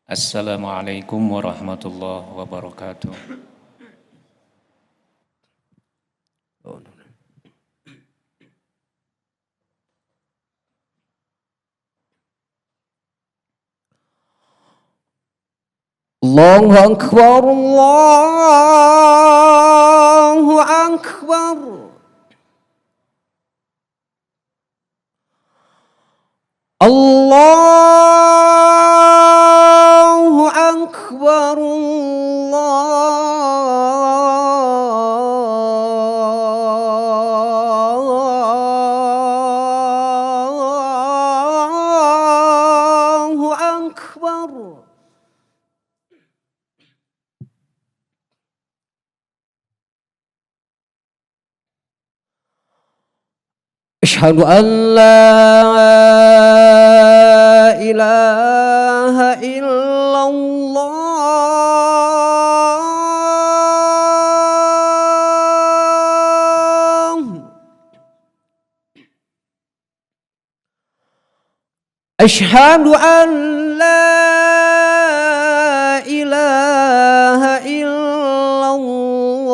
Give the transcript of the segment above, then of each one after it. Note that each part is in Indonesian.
Assalamualaikum warahmatullahi wabarakatuh. Allahu Akbar, Allahu Akbar. Allahu Akbar, Allahu Akbar. أشهد أن لا إله إلا الله. أشهد أن لا إله إلا الله.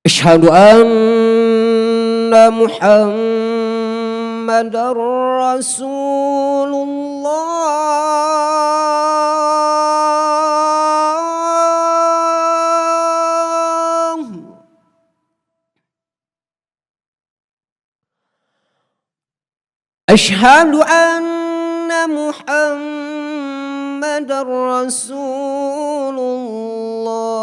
أشهد أن محمد رسول الله. أشهد أن محمد رسول الله.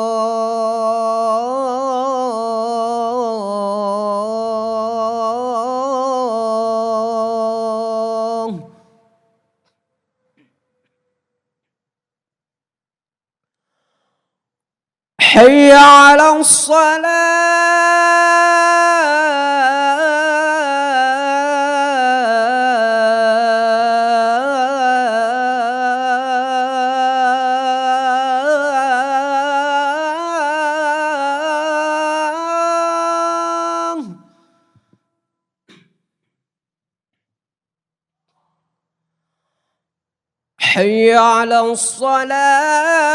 حي على الصلاة. حي على الصلاة.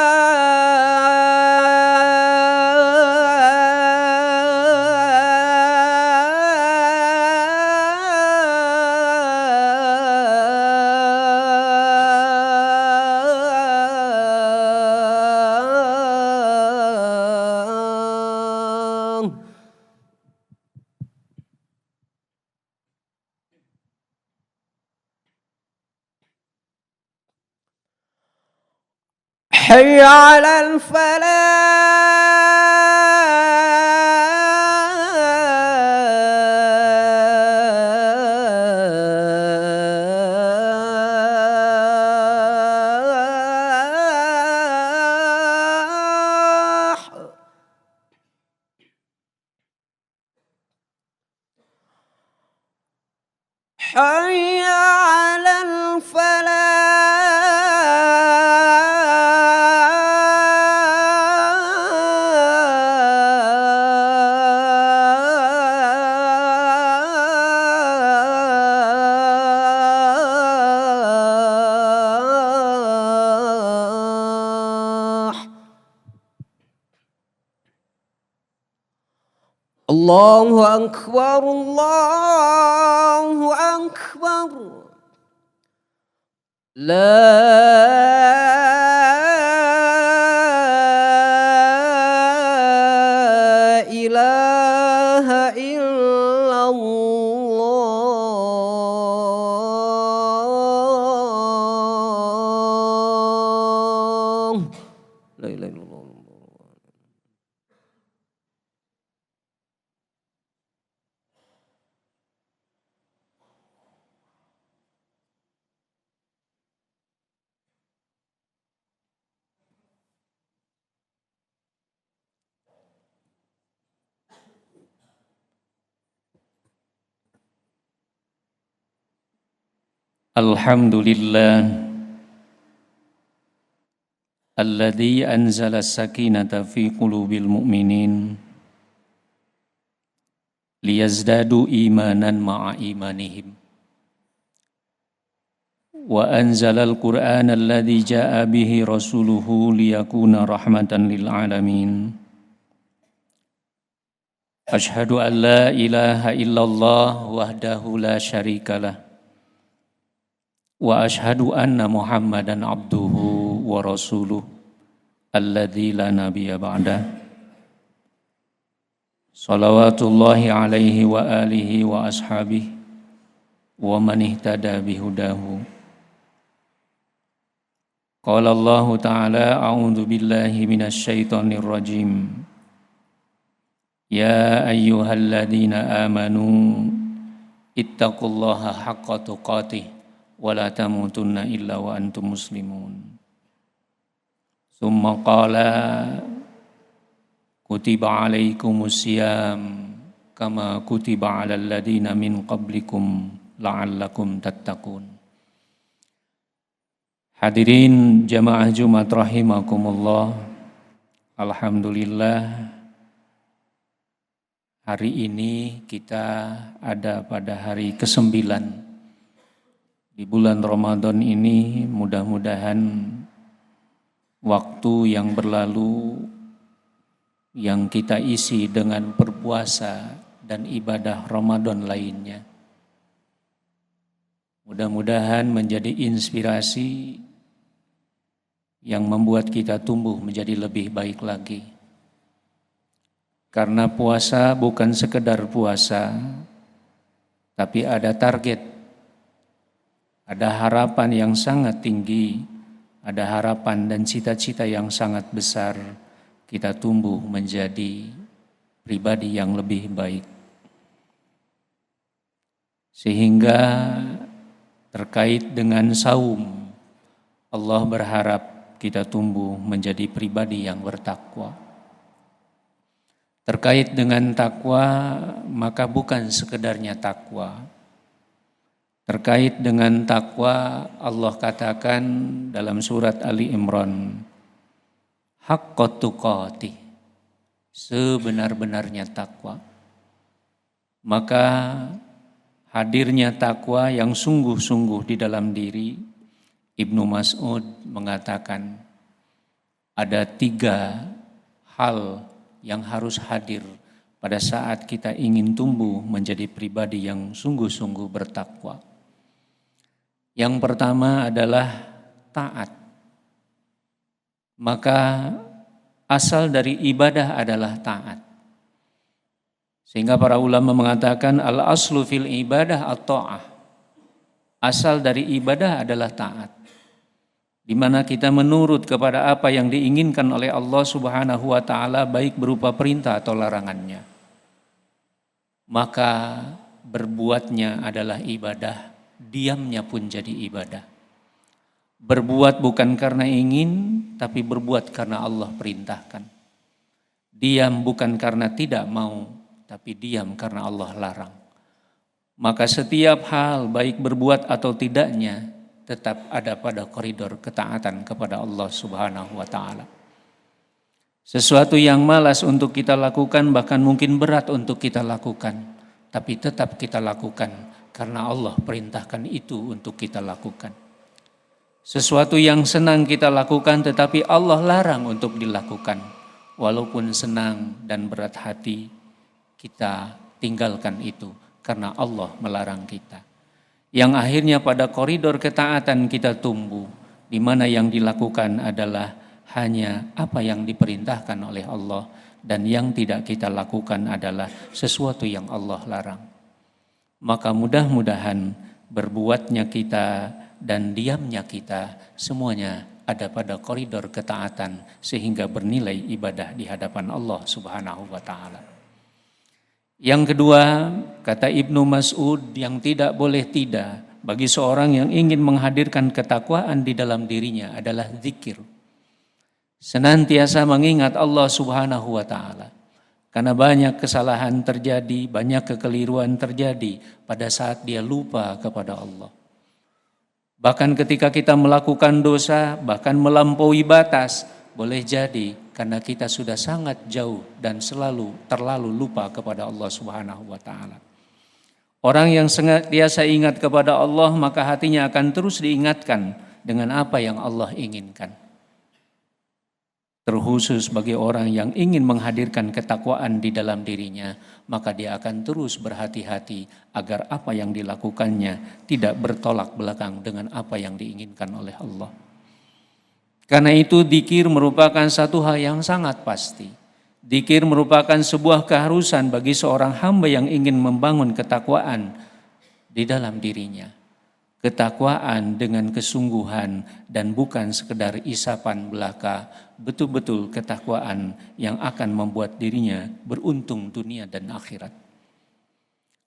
حي على الفلاح. حي على الفلاح. الله أكبر، الله أكبر. لا إله إلا الله. لا إله إلا الله. Alhamdulillah alladzi anzala as-sakinata fi qulubil mu'minin liyazdadu imanan ma'a imanihim wa anzala al-Qur'ana alladzi jaa'a bihi rasuluhu liyakuna rahmatan lil alamin. Ashhadu an la ilaha illallah wahdahu la syarikalah wa ashhadu anna Muhammadan abduhu wa rasuluh alladzi la nabiyya ba'dah. Salawatullahi alaihi wa alihi wa ashabihi wa man ihtada bihudahu. Qala Allah ta'ala a'udzu billahi minasy syaithanir rajim. Ya ayyuhalladzina amanu ittaqullaha haqqa tuqatih wa la tamutunna illa wa antum muslimun. Summa qala kutiba alaikumus siyam kama kutiba alal ladzina min qablikum la'allakum tattaqun. Hadirin jamaah Jumat rahimakumullah. Alhamdulillah, hari ini kita ada pada hari ke-9 di bulan Ramadan ini. Mudah-mudahan waktu yang berlalu yang kita isi dengan berpuasa dan ibadah Ramadan lainnya, mudah-mudahan menjadi inspirasi yang membuat kita tumbuh menjadi lebih baik lagi. Karena puasa bukan sekedar puasa, tapi ada target, ada harapan yang sangat tinggi, ada harapan dan cita-cita yang sangat besar, kita tumbuh menjadi pribadi yang lebih baik. Sehingga terkait dengan saum, Allah berharap kita tumbuh menjadi pribadi yang bertakwa. Terkait dengan takwa, maka bukan sekedarnya takwa. Terkait dengan takwa, Allah katakan dalam surat Ali Imran, haqqa tuqatih, sebenar-benarnya takwa. Maka hadirnya takwa yang sungguh-sungguh di dalam diri, Ibnu Mas'ud mengatakan ada 3 hal yang harus hadir pada saat kita ingin tumbuh menjadi pribadi yang sungguh-sungguh bertakwa. Yang pertama adalah taat. Maka asal dari ibadah adalah taat. Sehingga para ulama mengatakan al-aslu fil ibadah at-ta'ah. Asal dari ibadah adalah taat. Di mana kita menurut kepada apa yang diinginkan oleh Allah Subhanahu wa taala, baik berupa perintah atau larangannya. Maka berbuatnya adalah ibadah, diamnya pun jadi ibadah. Berbuat bukan karena ingin, tapi berbuat karena Allah perintahkan. Diam bukan karena tidak mau, tapi diam karena Allah larang. Maka setiap hal, baik berbuat atau tidaknya, tetap ada pada koridor ketaatan kepada Allah Subhanahu wa taala. Sesuatu yang malas untuk kita lakukan, bahkan mungkin berat untuk kita lakukan, tapi tetap kita lakukan karena Allah perintahkan itu untuk kita lakukan. Sesuatu yang senang kita lakukan tetapi Allah larang untuk dilakukan, walaupun senang dan berat hati kita tinggalkan itu karena Allah melarang kita. Yang akhirnya pada koridor ketaatan kita tumbuh, di mana yang dilakukan adalah hanya apa yang diperintahkan oleh Allah, dan yang tidak kita lakukan adalah sesuatu yang Allah larang. Maka mudah-mudahan berbuatnya kita dan diamnya kita semuanya ada pada koridor ketaatan sehingga bernilai ibadah di hadapan Allah Subhanahu wa taala. Yang kedua, kata Ibnu Mas'ud, yang tidak boleh tidak bagi seorang yang ingin menghadirkan ketakwaan di dalam dirinya adalah zikir. Senantiasa mengingat Allah Subhanahu wa taala. Karena banyak kesalahan terjadi, banyak kekeliruan terjadi pada saat dia lupa kepada Allah. Bahkan ketika kita melakukan dosa, bahkan melampaui batas, boleh jadi karena kita sudah sangat jauh dan terlalu lupa kepada Allah Subhanahu wa taala. Orang yang senantiasa ingat kepada Allah, maka hatinya akan terus diingatkan dengan apa yang Allah inginkan. Terkhusus bagi orang yang ingin menghadirkan ketakwaan di dalam dirinya, maka dia akan terus berhati-hati agar apa yang dilakukannya tidak bertolak belakang dengan apa yang diinginkan oleh Allah. Karena itu dzikir merupakan satu hal yang sangat pasti. Dzikir merupakan sebuah keharusan bagi seorang hamba yang ingin membangun ketakwaan di dalam dirinya. Ketakwaan dengan kesungguhan dan bukan sekedar isapan belaka, betul-betul ketakwaan yang akan membuat dirinya beruntung dunia dan akhirat.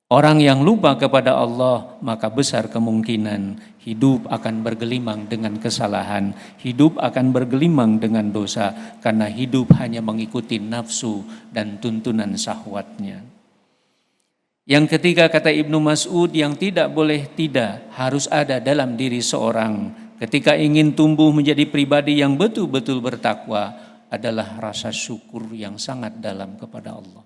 Orang yang lupa kepada Allah, maka besar kemungkinan hidup akan bergelimang dengan kesalahan, hidup akan bergelimang dengan dosa, karena hidup hanya mengikuti nafsu dan tuntunan syahwatnya. Yang ketiga, kata Ibnu Mas'ud, yang tidak boleh tidak harus ada dalam diri seorang ketika ingin tumbuh menjadi pribadi yang betul-betul bertakwa adalah rasa syukur yang sangat dalam kepada Allah.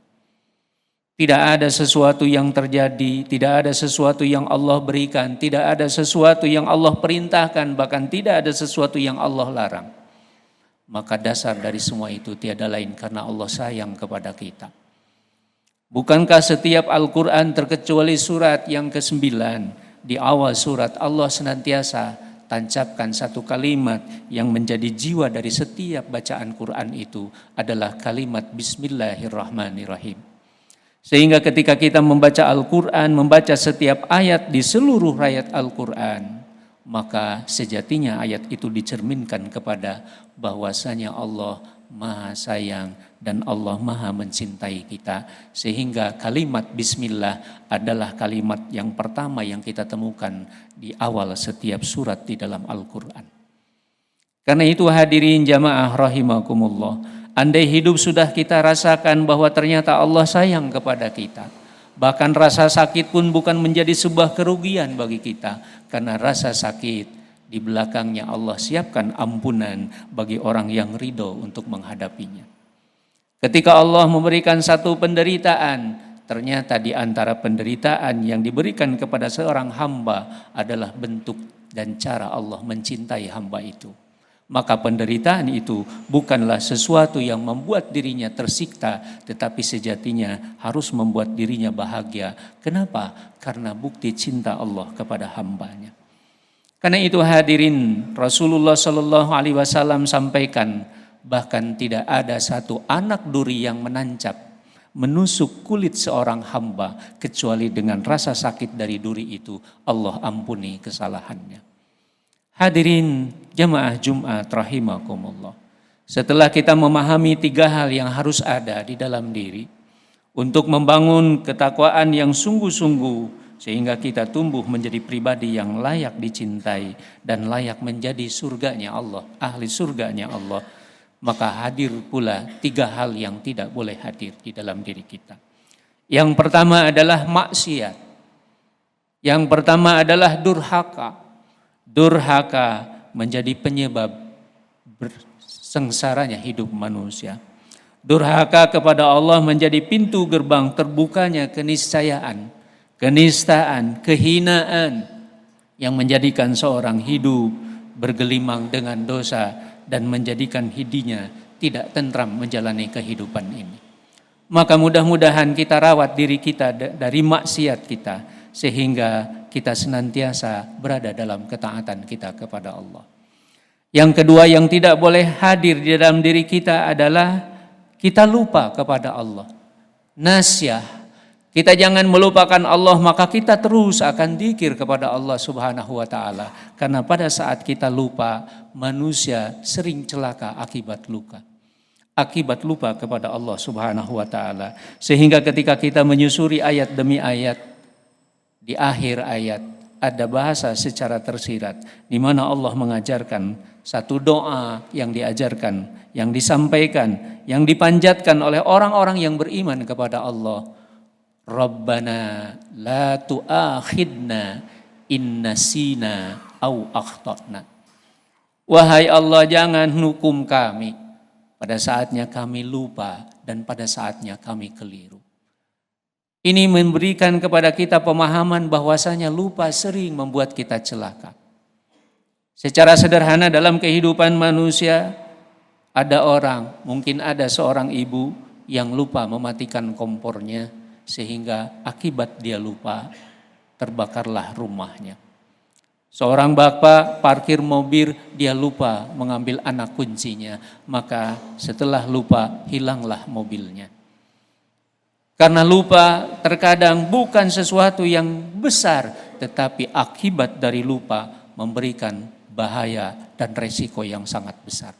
Tidak ada sesuatu yang terjadi, tidak ada sesuatu yang Allah berikan, tidak ada sesuatu yang Allah perintahkan, bahkan tidak ada sesuatu yang Allah larang. Maka dasar dari semua itu tiada lain karena Allah sayang kepada kita. Bukankah setiap Al-Quran terkecuali surat yang ke-9, di awal surat Allah senantiasa tancapkan satu kalimat yang menjadi jiwa dari setiap bacaan Quran itu adalah kalimat Bismillahirrahmanirrahim. Sehingga ketika kita membaca Al-Quran, membaca setiap ayat di seluruh ayat Al-Quran, maka sejatinya ayat itu dicerminkan kepada bahwasanya Allah Maha sayang dan Allah Maha mencintai kita. Sehingga kalimat Bismillah adalah kalimat yang pertama yang kita temukan di awal setiap surat di dalam Al-Quran. Karena itu hadirin jamaah rahimakumullah, andai hidup sudah kita rasakan bahwa ternyata Allah sayang kepada kita, bahkan rasa sakit pun bukan menjadi sebuah kerugian bagi kita, karena rasa sakit di belakangnya Allah siapkan ampunan bagi orang yang ridho untuk menghadapinya. Ketika Allah memberikan satu penderitaan, ternyata di antara penderitaan yang diberikan kepada seorang hamba adalah bentuk dan cara Allah mencintai hamba itu. Maka penderitaan itu bukanlah sesuatu yang membuat dirinya tersikta, tetapi sejatinya harus membuat dirinya bahagia. Kenapa? Karena bukti cinta Allah kepada hambanya. Karena itu hadirin, Rasulullah Shallallahu Alaihi Wasallam sampaikan, bahkan tidak ada satu anak duri yang menancap menusuk kulit seorang hamba kecuali dengan rasa sakit dari duri itu Allah ampuni kesalahannya. Hadirin jamaah Jumat rahimakumullah. Setelah kita memahami 3 hal yang harus ada di dalam diri untuk membangun ketakwaan yang sungguh-sungguh, sehingga kita tumbuh menjadi pribadi yang layak dicintai dan layak menjadi surganya Allah, ahli surganya Allah, maka hadir pula 3 hal yang tidak boleh hadir di dalam diri kita. Yang pertama adalah maksiat. Yang pertama adalah durhaka. Durhaka menjadi penyebab sengsaranya hidup manusia. Durhaka kepada Allah menjadi pintu gerbang terbukanya keniscayaan, kenistaan, kehinaan yang menjadikan seorang hidup bergelimang dengan dosa dan menjadikan hidinya tidak tentram menjalani kehidupan ini. Maka mudah-mudahan kita rawat diri kita dari maksiat kita sehingga kita senantiasa berada dalam ketaatan kita kepada Allah. Yang kedua yang tidak boleh hadir di dalam diri kita adalah kita lupa kepada Allah. Nasyah. Kita jangan melupakan Allah, maka kita terus akan dzikir kepada Allah Subhanahu wa taala. Karena pada saat kita lupa, manusia sering celaka akibat luka. Akibat lupa kepada Allah Subhanahu wa taala. Sehingga ketika kita menyusuri ayat demi ayat, di akhir ayat ada bahasa secara tersirat di mana Allah mengajarkan satu doa yang diajarkan, yang disampaikan, yang dipanjatkan oleh orang-orang yang beriman kepada Allah. Rabbana la tu'akhidna in nasina au akhtana. Wahai Allah, jangan hukum kami pada saatnya kami lupa dan pada saatnya kami keliru. Ini memberikan kepada kita pemahaman bahwasanya lupa sering membuat kita celaka. Secara sederhana dalam kehidupan manusia, ada orang, mungkin ada seorang ibu yang lupa mematikan kompornya sehingga akibat dia lupa terbakarlah rumahnya. Seorang bapak parkir mobil, dia lupa mengambil anak kuncinya, maka setelah lupa hilanglah mobilnya. Karena lupa terkadang bukan sesuatu yang besar, tetapi akibat dari lupa memberikan bahaya dan resiko yang sangat besar.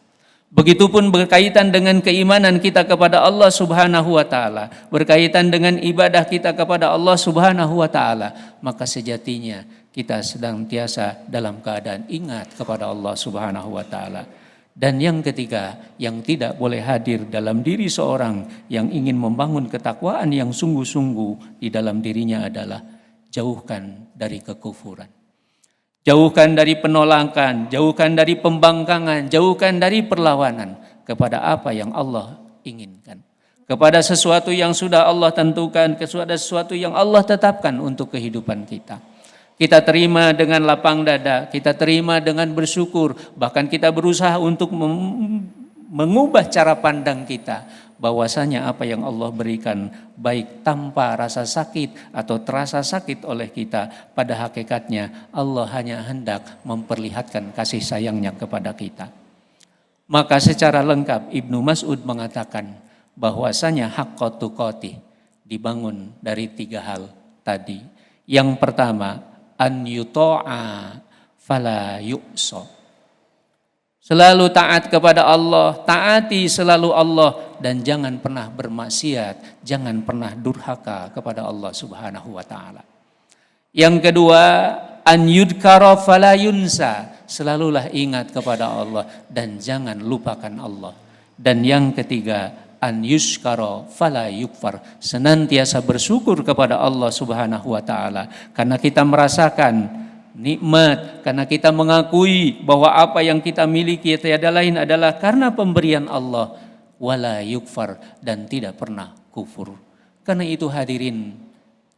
Begitupun berkaitan dengan keimanan kita kepada Allah Subhanahu wa taala, berkaitan dengan ibadah kita kepada Allah Subhanahu wa taala, maka sejatinya kita senantiasa dalam keadaan ingat kepada Allah Subhanahu wa taala. Dan yang ketiga, yang tidak boleh hadir dalam diri seorang yang ingin membangun ketakwaan yang sungguh-sungguh di dalam dirinya adalah jauhkan dari kekufuran. Jauhkan dari penolakan, jauhkan dari pembangkangan, jauhkan dari perlawanan kepada apa yang Allah inginkan. Kepada sesuatu yang sudah Allah tentukan, kepada sesuatu yang Allah tetapkan untuk kehidupan kita. Kita terima dengan lapang dada, kita terima dengan bersyukur, bahkan kita berusaha untuk mengubah cara pandang kita, bahwasanya apa yang Allah berikan baik tanpa rasa sakit atau terasa sakit oleh kita, pada hakikatnya Allah hanya hendak memperlihatkan kasih sayangnya kepada kita. Maka secara lengkap Ibnu Mas'ud mengatakan bahwasanya haqqa tuqatih dibangun dari 3 hal tadi. Yang pertama, an yuta'a fala yu'sa. Selalu taat kepada Allah, taati selalu Allah, dan jangan pernah bermaksiat, jangan pernah durhaka kepada Allah Subhanahu wa taala. Yang kedua, an yudkara fala yunsa. Selalulah ingat kepada Allah dan jangan lupakan Allah. Dan yang ketiga, an yushkara fala yukfar. Senantiasa bersyukur kepada Allah Subhanahu wa taala karena kita merasakan nikmat, karena kita mengakui bahwa apa yang kita miliki tiada lain adalah karena pemberian Allah, wala yukfar, dan tidak pernah kufur. Karena itu hadirin,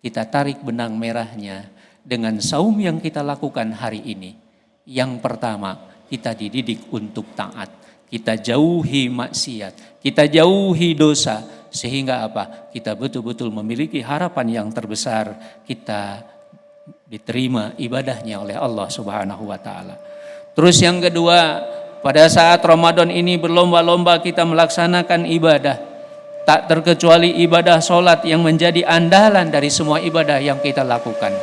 kita tarik benang merahnya dengan saum yang kita lakukan hari ini. Yang pertama, kita dididik untuk taat. Kita jauhi maksiat, kita jauhi dosa, sehingga apa? Kita betul-betul memiliki harapan yang terbesar, kita diterima ibadahnya oleh Allah Subhanahu wa taala. Terus yang kedua, pada saat Ramadan ini berlomba-lomba kita melaksanakan ibadah, tak terkecuali ibadah sholat yang menjadi andalan dari semua ibadah yang kita lakukan.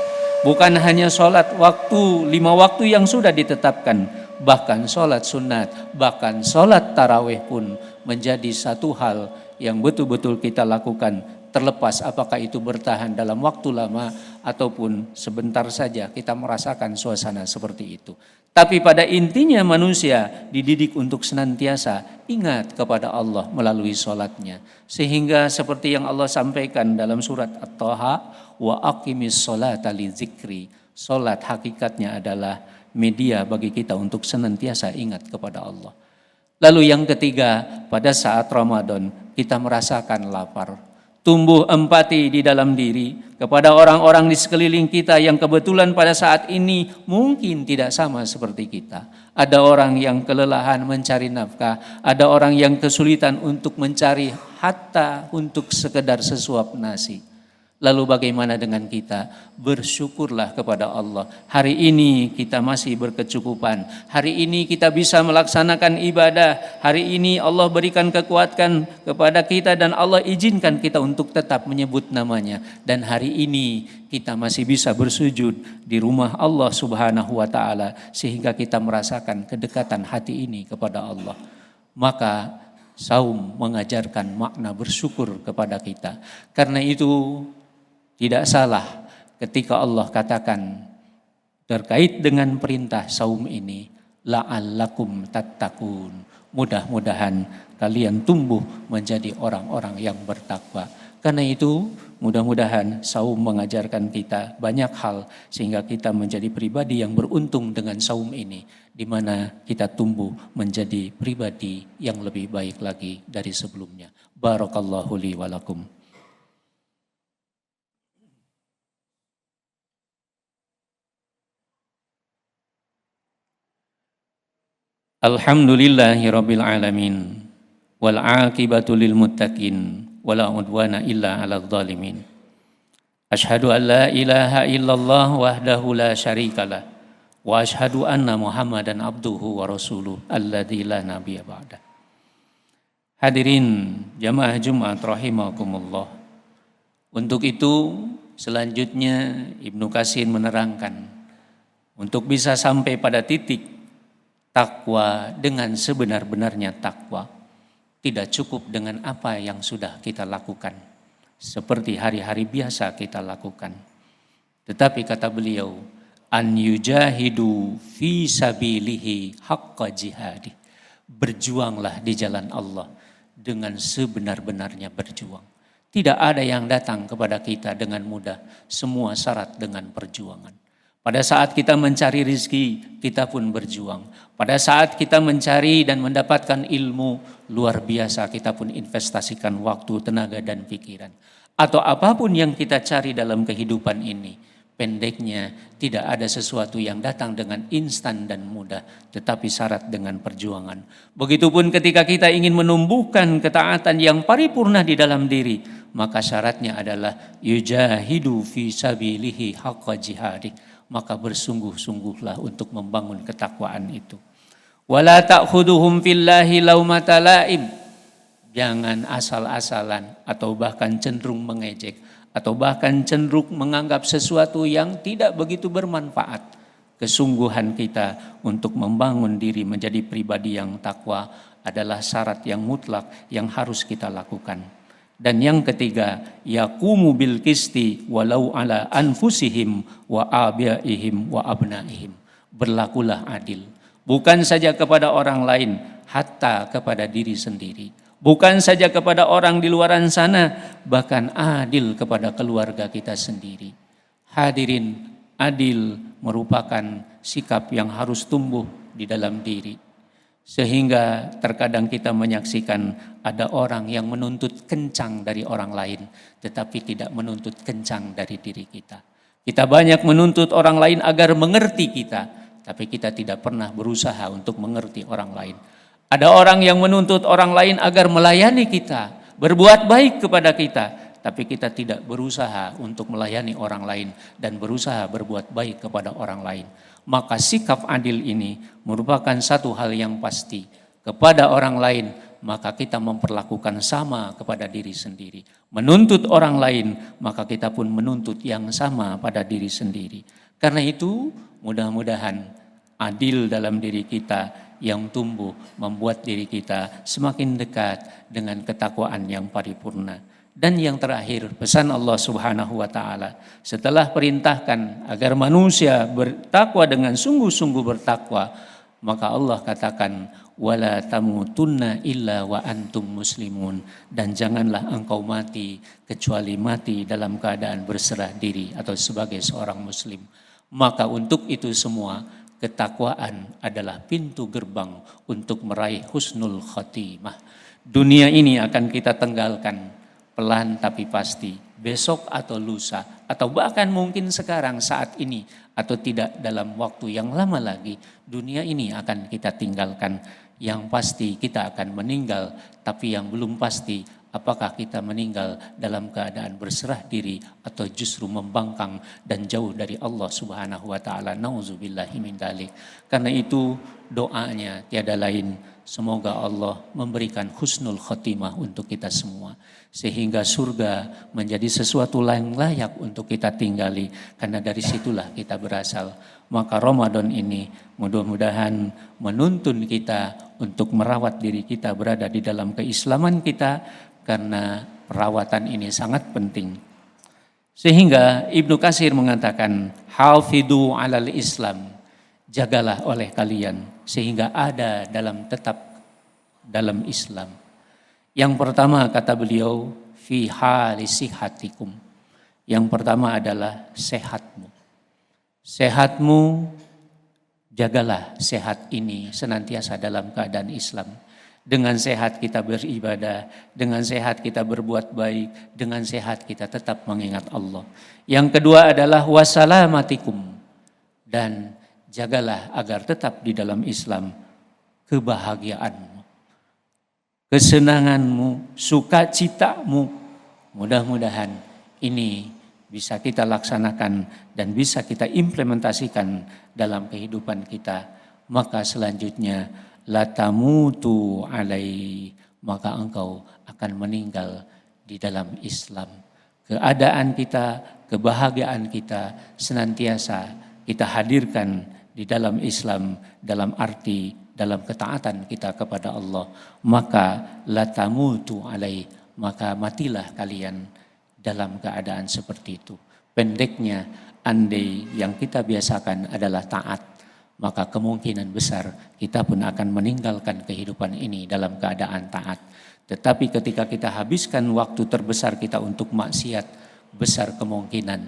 Bukan hanya sholat 5 waktu yang sudah ditetapkan, bahkan sholat sunat, bahkan sholat tarawih pun menjadi satu hal yang betul-betul kita lakukan, terlepas apakah itu bertahan dalam waktu lama ataupun sebentar saja kita merasakan suasana seperti itu. Tapi pada intinya manusia dididik untuk senantiasa ingat kepada Allah melalui sholatnya. Sehingga seperti yang Allah sampaikan dalam surat At-Taha, wa aqimis sholata li zikri. Sholat hakikatnya adalah media bagi kita untuk senantiasa ingat kepada Allah. Lalu yang ketiga, pada saat Ramadan kita merasakan lapar. Tumbuh empati di dalam diri kepada orang-orang di sekeliling kita yang kebetulan pada saat ini mungkin tidak sama seperti kita. Ada orang yang kelelahan mencari nafkah, ada orang yang kesulitan untuk mencari hatta untuk sekedar sesuap nasi. Lalu bagaimana dengan kita? Bersyukurlah kepada Allah. Hari ini kita masih berkecukupan. Hari ini kita bisa melaksanakan ibadah. Hari ini Allah berikan kekuatan kepada kita dan Allah izinkan kita untuk tetap menyebut namanya. Dan hari ini kita masih bisa bersujud di rumah Allah Subhanahu wa taala sehingga kita merasakan kedekatan hati ini kepada Allah. Maka saum mengajarkan makna bersyukur kepada kita. Karena itu tidak salah ketika Allah katakan terkait dengan perintah saum ini, la'allakum tattaqun. Mudah-mudahan kalian tumbuh menjadi orang-orang yang bertakwa. Karena itu mudah-mudahan saum mengajarkan kita banyak hal sehingga kita menjadi pribadi yang beruntung dengan saum ini, di mana kita tumbuh menjadi pribadi yang lebih baik lagi dari sebelumnya. Barakallahu li wa lakum. Alhamdulillahi rabbil alamin wal aqibatu lil muttaqin wala udwana illa 'alal zalimin. Asyhadu an la ilaha illallah wahdahu la syarikalah wa asyhadu anna Muhammadan abduhu wa rasuluh alladzi la nabiyya ba'da. Hadirin jamaah Jumat rahimakumullah. Untuk itu selanjutnya Ibnu Katsir menerangkan untuk bisa sampai pada titik takwa dengan sebenar-benarnya takwa, tidak cukup dengan apa yang sudah kita lakukan, seperti hari-hari biasa kita lakukan. Tetapi kata beliau, an yujahidu fi sabilihi haqqa jihadi. Berjuanglah di jalan Allah dengan sebenar-benarnya berjuang. Tidak ada yang datang kepada kita dengan mudah, semua syarat dengan perjuangan. Pada saat kita mencari rizki, kita pun berjuang. Pada saat kita mencari dan mendapatkan ilmu, luar biasa kita pun investasikan waktu, tenaga, dan pikiran. Atau apapun yang kita cari dalam kehidupan ini, pendeknya tidak ada sesuatu yang datang dengan instan dan mudah, tetapi syarat dengan perjuangan. Begitupun ketika kita ingin menumbuhkan ketaatan yang paripurna di dalam diri, maka syaratnya adalah yujahidu fi sabilihi haqqa jihadi. Maka bersungguh-sungguhlah untuk membangun ketakwaan itu. Wala ta'khuduhum fillahi laumata laim. Jangan asal-asalan atau bahkan cenderung mengejek atau bahkan cenderung menganggap sesuatu yang tidak begitu bermanfaat. Kesungguhan kita untuk membangun diri menjadi pribadi yang takwa adalah syarat yang mutlak yang harus kita lakukan. Dan yang ketiga, yaqumu bil qisti walau ala anfusihim wa abaihim wa abnaihim. Berlakulah adil, bukan saja kepada orang lain, hatta kepada diri sendiri. Bukan saja kepada orang di luaran sana, bahkan adil kepada keluarga kita sendiri. Hadirin, adil merupakan sikap yang harus tumbuh di dalam diri. Sehingga terkadang kita menyaksikan ada orang yang menuntut kencang dari orang lain, tetapi tidak menuntut kencang dari diri kita. Kita banyak menuntut orang lain agar mengerti kita, tapi kita tidak pernah berusaha untuk mengerti orang lain. Ada orang yang menuntut orang lain agar melayani kita, berbuat baik kepada kita, tapi kita tidak berusaha untuk melayani orang lain dan berusaha berbuat baik kepada orang lain. Maka sikap adil ini merupakan satu hal yang pasti. Kepada orang lain, maka kita memperlakukan sama kepada diri sendiri. Menuntut orang lain, maka kita pun menuntut yang sama pada diri sendiri. Karena itu, mudah-mudahan adil dalam diri kita yang tumbuh membuat diri kita semakin dekat dengan ketakwaan yang paripurna. Dan yang terakhir, pesan Allah Subhanahu wa taala setelah perintahkan agar manusia bertakwa dengan sungguh-sungguh bertakwa, maka Allah katakan wala tamutunna illa wa antum muslimun, dan janganlah engkau mati kecuali mati dalam keadaan berserah diri atau sebagai seorang muslim. Maka untuk itu semua, ketakwaan adalah pintu gerbang untuk meraih husnul khatimah. Dunia ini akan kita tinggalkan pelan tapi pasti, besok atau lusa, atau bahkan mungkin sekarang saat ini, atau tidak dalam waktu yang lama lagi, dunia ini akan kita tinggalkan. Yang pasti kita akan meninggal, tapi yang belum pasti apakah kita meninggal dalam keadaan berserah diri atau justru membangkang dan jauh dari Allah Subhanahu wa taala. Nauzubillahi min dzalik. Karena itu doanya tiada lain, semoga Allah memberikan husnul khotimah untuk kita semua, sehingga surga menjadi sesuatu yang layak untuk kita tinggali, karena dari situlah kita berasal. Maka Ramadan ini mudah-mudahan menuntun kita untuk merawat diri kita berada di dalam keislaman kita, karena perawatan ini sangat penting. Sehingga Ibnu Katsir mengatakan, hafidhu alal Islam, jagalah oleh kalian sehingga tetap dalam Islam. Yang pertama kata beliau, fi hali sihatikum. Yang pertama adalah sehatmu. Sehatmu, jagalah sehat ini senantiasa dalam keadaan Islam. Dengan sehat kita beribadah, dengan sehat kita berbuat baik, dengan sehat kita tetap mengingat Allah. Yang kedua adalah wasalamatikum, dan jagalah agar tetap di dalam Islam kebahagiaanmu, kesenanganmu, sukacitamu. Mudah-mudahan ini bisa kita laksanakan dan bisa kita implementasikan dalam kehidupan kita. Maka selanjutnya la tamutu alai, maka engkau akan meninggal di dalam Islam. Keadaan kita, kebahagiaan kita senantiasa kita hadirkan di dalam Islam, dalam arti dalam ketaatan kita kepada Allah. Maka la tamutu alai, maka matilah kalian dalam keadaan seperti itu. Pendeknya, andai yang kita biasakan adalah taat, maka kemungkinan besar kita pun akan meninggalkan kehidupan ini dalam keadaan taat. Tetapi ketika kita habiskan waktu terbesar kita untuk maksiat, besar kemungkinan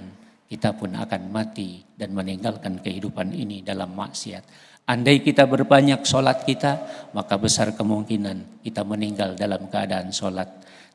kita pun akan mati dan meninggalkan kehidupan ini dalam maksiat. Andai kita berbanyak sholat kita, maka besar kemungkinan kita meninggal dalam keadaan sholat.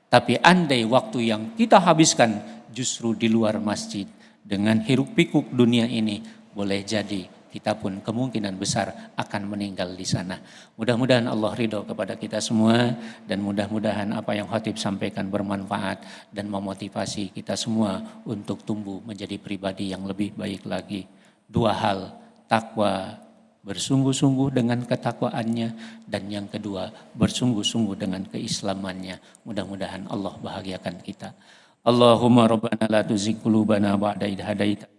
Tapi andai waktu yang kita habiskan justru di luar masjid dengan hiruk pikuk dunia ini, boleh jadi kita pun kemungkinan besar akan meninggal di sana. Mudah-mudahan Allah ridho kepada kita semua, dan mudah-mudahan apa yang khatib sampaikan bermanfaat dan memotivasi kita semua untuk tumbuh menjadi pribadi yang lebih baik lagi. Dua hal, takwa, bersungguh-sungguh dengan ketakwaannya, dan yang kedua bersungguh-sungguh dengan keislamannya. Mudah-mudahan Allah bahagiakan kita. Allahumma rabbana la tuzigh qulubana ba'da idh hadaitana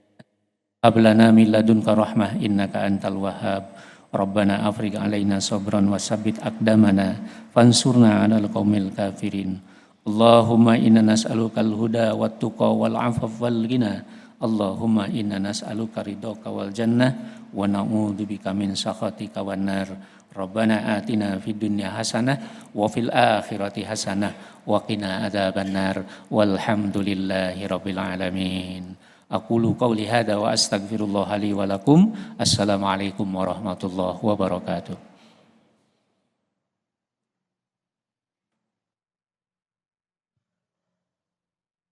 hab lana min ladunka rahmah innaka antal wahhab. Rabbana afrigh alaina sabran wa sabbit aqdamana fansurna 'alal qaumil kafirin. Allahumma inna nas'alukal huda wat tuqa wal 'afaf wal ghina. Allahumma inna nas'aluka ridhaka wal jannah wa na'udzubika min sakhatika wan nar. Rabbana atina fid dunya hasanah wa fil akhirati hasanah wa qina adzabannar. Walhamdulillahi rabbil alamin. Aqulu qawli hadza wa astaghfirullah li wa lakum. Assalamualaikum warahmatullahi wabarakatuh.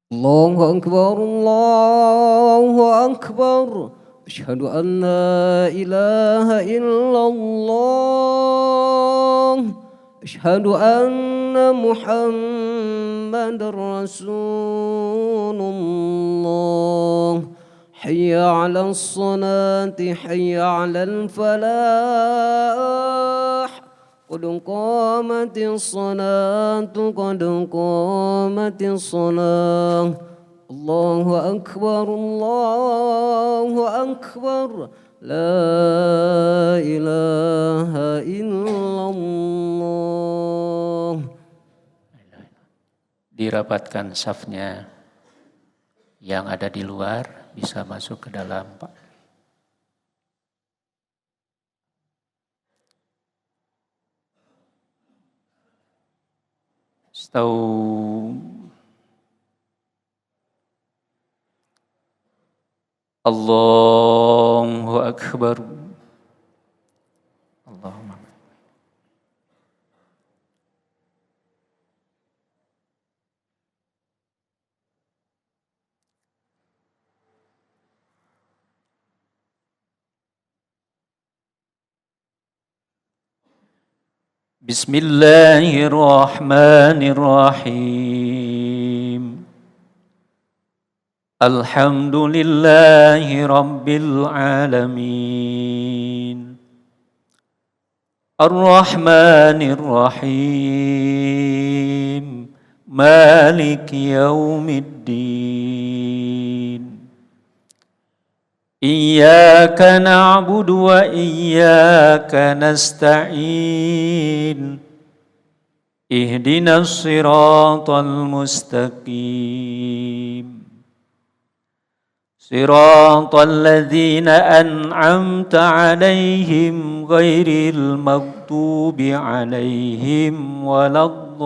Allahu akbar, Allahu akbar. Asyhadu an la ilaha illallah. Asyhadu anna Muhammadar Rasulullah. Hayya 'alas salati, hayya 'alal falah. Qad qamatis salatu, qad qamatis salah. Allahu akbar, Allahu akbar. La ilaha illallah. Dirapatkan safnya, yang ada di luar bisa masuk ke dalam, Pak. Stau. Allahu akbar. Allahumma. Bismillahirrahmanirrahim. Alhamdulillahi rabbil alamin. Ar-Rahmanir Rahim. Maliki yaumiddin. Iyyaka na'budu wa iyyaka nasta'in. Ihdinas siratal mustaqim. Siratal ladzina an'amta 'alaihim ghairil maghdubi 'alaihim waladdallin.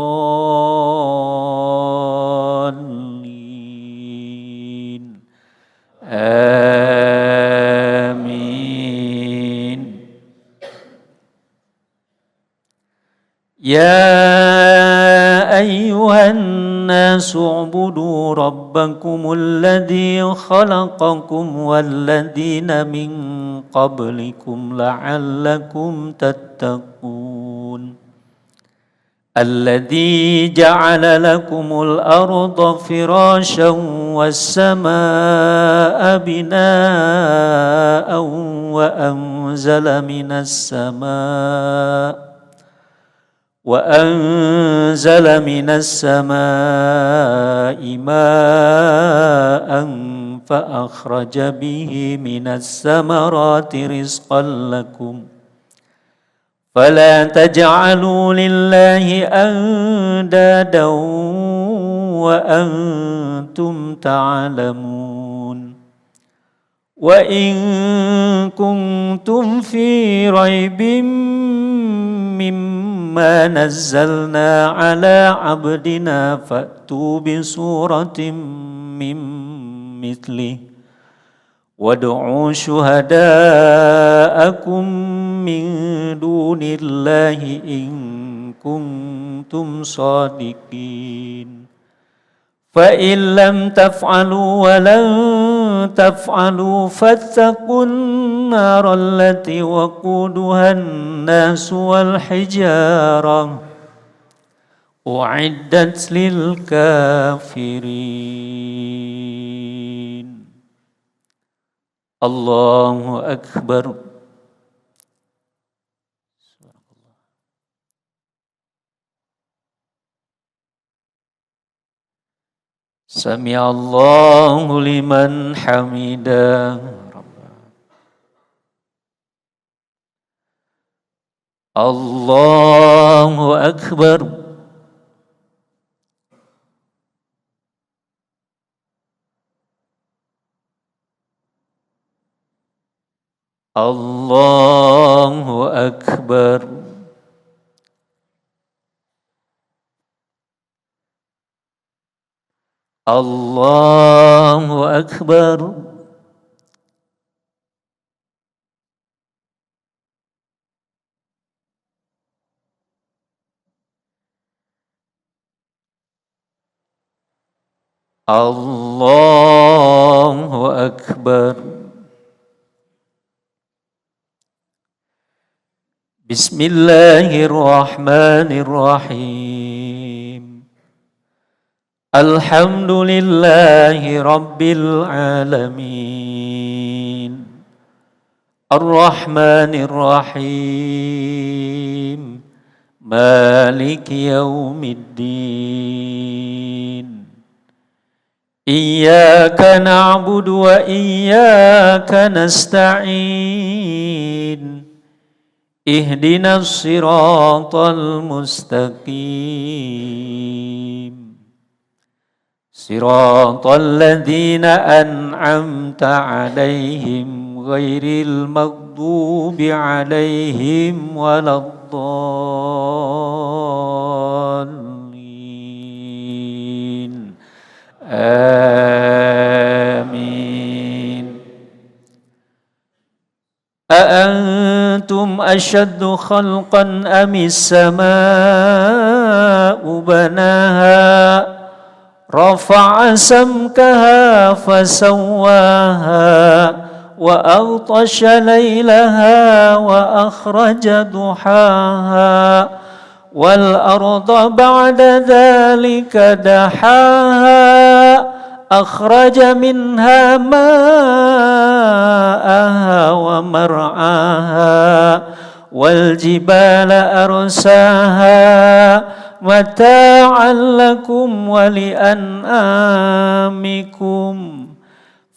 الضالين آمين. يا أيها الناس اعبدوا ربكم الذي خلقكم والذين من قبلكم لعلكم تتقون الذي جعل لكم الأرض فراشا والسماء بناء وأنزل من السماء ماء فأخرج به من الثمرات رزقا لكم فلا تجعلوا لله أندادا وأنتم تعلمون وإن كنتم في ريب مما نزلنا على عبدنا فأتوا بسورة من مثله وادعوا شهداءكم من دون الله إن كنتم صادقين فإن لم تفعلوا ولن تفعلوا فاتقوا النار التي وقودها الناس والحجارة أعدت للكافرين. الله أكبر. سمع الله لمن حمده. الله أكبر. الله أكبر. الله أكبر. الله أكبر. بسم الله الرحمن الرحيم. الحمد لله رب العالمين الرحمن الرحيم مالك يوم الدين إياك نعبد وإياك نستعين اهدنا الصراط المستقيم صراط الذين أنعمت عليهم غير المغضوب عليهم ولا الضالين آمين. أأنتم أشد خلقا أم السماء بناها رفع سمكها فسواها وأغطش ليلها وأخرج ضحاها والأرض بعد ذلك دحاها أخرج منها ماءها ومرعاها والجبال أرساها متاعا لكم ولأنعامكم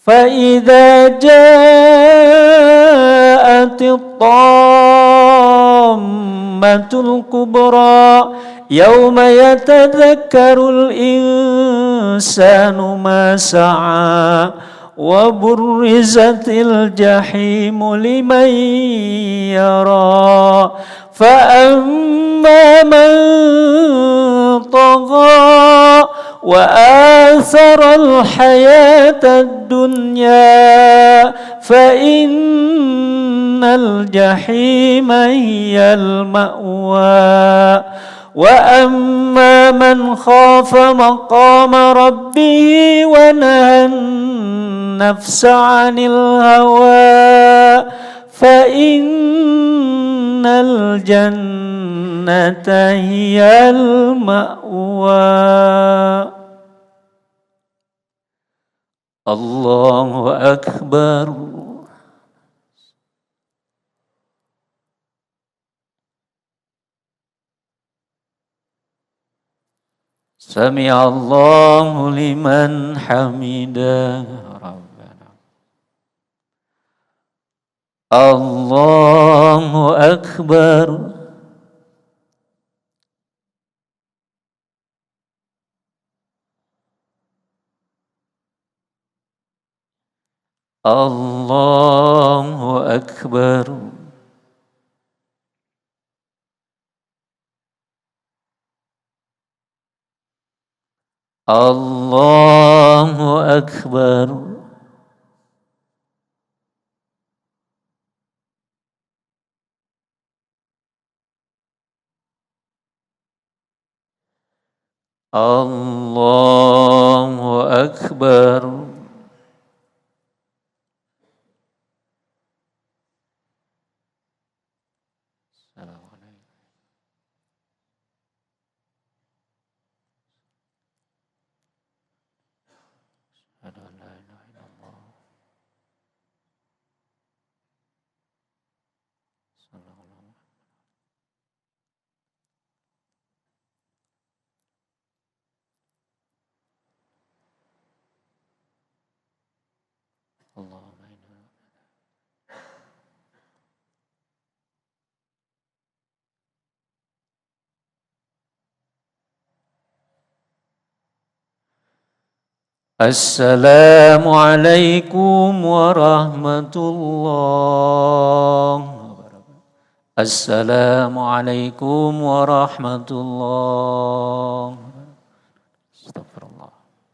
فإذا جاءت الطامة الكبرى يوم يتذكر الإنسان ما سعى وبرزت الجحيم لمن يرى فأما من طغى وآثر الحياة الدنيا فإن الجحيم هي المأوى وأما من خاف مقام ربه ونهى النفس عن الهوى فإن الجنة هي المأوى. الله أكبر. سمع الله لمن حمده ربنا. الله أكبر. الله أكبر. الله أكبر. الله أكبر. السلام عليكم ورحمة الله. السلام عليكم ورحمة الله.